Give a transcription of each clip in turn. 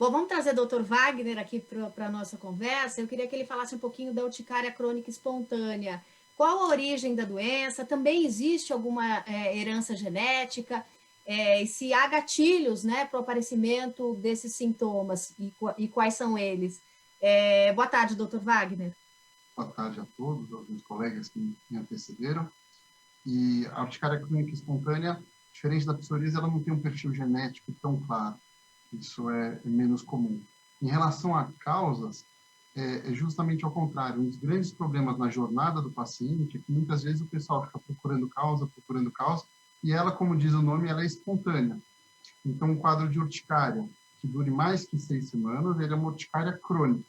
Bom, vamos trazer o Dr. Wagner aqui para a nossa conversa. Eu queria que ele falasse um pouquinho da urticária crônica espontânea. Qual a origem da doença? Também existe alguma herança genética? E se há gatilhos, né, para o aparecimento desses sintomas e quais são eles? Boa tarde, Dr. Wagner. Boa tarde a todos, aos meus colegas que me antecederam. E a urticária crônica espontânea, diferente da psoríase, ela não tem um perfil genético tão claro. Isso é menos comum. Em relação a causas, é justamente ao contrário. Um dos grandes problemas na jornada do paciente é que muitas vezes o pessoal fica procurando causa, e ela, como diz o nome, ela é espontânea. Então, um quadro de urticária que dure mais que 6 semanas, ele é uma urticária crônica.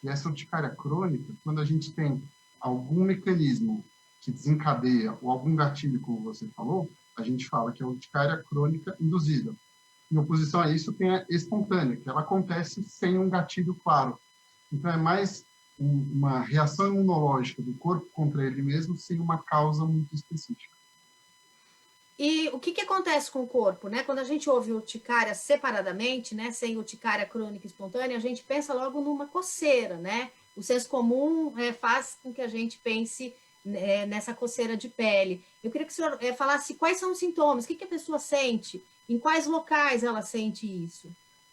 E essa urticária crônica, quando a gente tem algum mecanismo que desencadeia, ou algum gatilho, como você falou, a gente fala que é urticária crônica induzida. Em oposição a isso, tem a espontânea, que ela acontece sem um gatilho claro. Então, é mais uma reação imunológica do corpo contra ele mesmo, sem uma causa muito específica. E o que acontece com o corpo, né? Quando a gente ouve urticária separadamente, né, sem urticária crônica espontânea, a gente pensa logo numa coceira, né? O senso comum faz com que a gente pense nessa coceira de pele. Eu queria que o senhor falasse quais são os sintomas, o que a pessoa sente, em quais locais ela sente isso.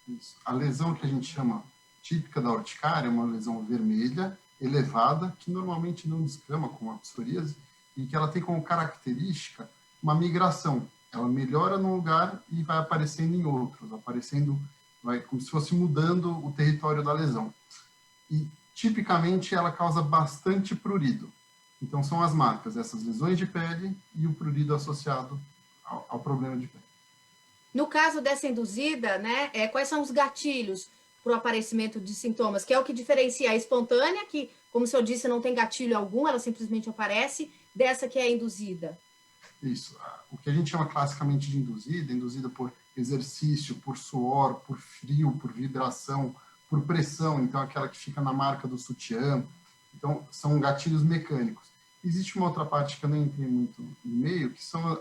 Isso. A lesão que a gente chama típica da urticária é uma lesão vermelha, elevada, que normalmente não descama como a psoríase, e que ela tem como característica uma migração. Ela melhora num lugar e vai aparecendo em outros, vai como se fosse mudando o território da lesão. E, tipicamente, ela causa bastante prurido. Então, são as marcas, essas lesões de pele e o prurido associado ao problema de pele. No caso dessa induzida, né, quais são os gatilhos para o aparecimento de sintomas, que é o que diferencia a espontânea, que, como o senhor disse, não tem gatilho algum, ela simplesmente aparece, dessa que é induzida? Isso. O que a gente chama classicamente de induzida por exercício, por suor, por frio, por vibração, por pressão, então aquela que fica na marca do sutiã. Então, são gatilhos mecânicos. Existe uma outra parte que eu nem entrei muito no meio, que são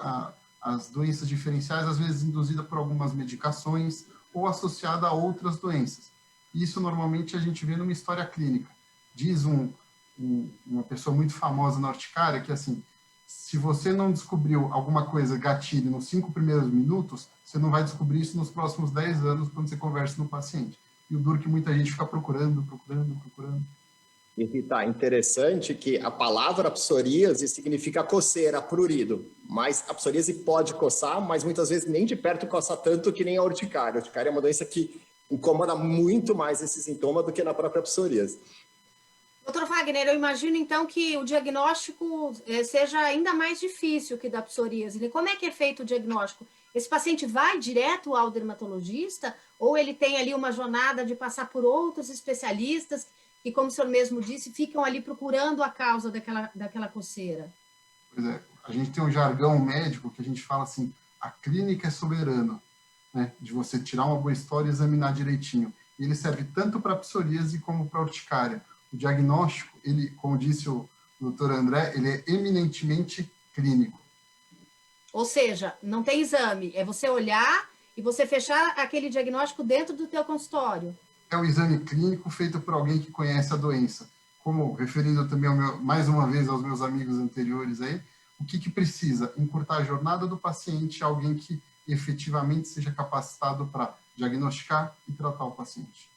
as doenças diferenciais, às vezes induzida por algumas medicações ou associada a outras doenças. Isso, normalmente, a gente vê numa história clínica. Diz uma pessoa muito famosa na urticária que, assim, se você não descobriu alguma coisa gatilho nos 5 primeiros minutos, você não vai descobrir isso nos próximos 10 anos quando você conversa no paciente. E o duro que muita gente fica procurando. E tá interessante que a palavra psoríase significa coceira, prurido. Mas a psoríase pode coçar, mas muitas vezes nem de perto coça tanto que nem a urticária. A urticária é uma doença que incomoda muito mais esse sintoma do que na própria psoríase. Doutor Wagner, eu imagino então que o diagnóstico seja ainda mais difícil que da psoríase. E como é que é feito o diagnóstico? Esse paciente vai direto ao dermatologista ou ele tem ali uma jornada de passar por outros especialistas que, como o senhor mesmo disse, ficam ali procurando a causa daquela coceira? Pois é, a gente tem um jargão médico que a gente fala assim, a clínica é soberana, né, de você tirar uma boa história e examinar direitinho. E ele serve tanto para psoríase como para urticária. O diagnóstico, ele, como disse o Dr. André, ele é eminentemente clínico. Ou seja, não tem exame, é você olhar e você fechar aquele diagnóstico dentro do teu consultório. É o exame clínico feito por alguém que conhece a doença. Como referindo também mais uma vez aos meus amigos anteriores aí, o que precisa? Encurtar a jornada do paciente, alguém que efetivamente seja capacitado para diagnosticar e tratar o paciente.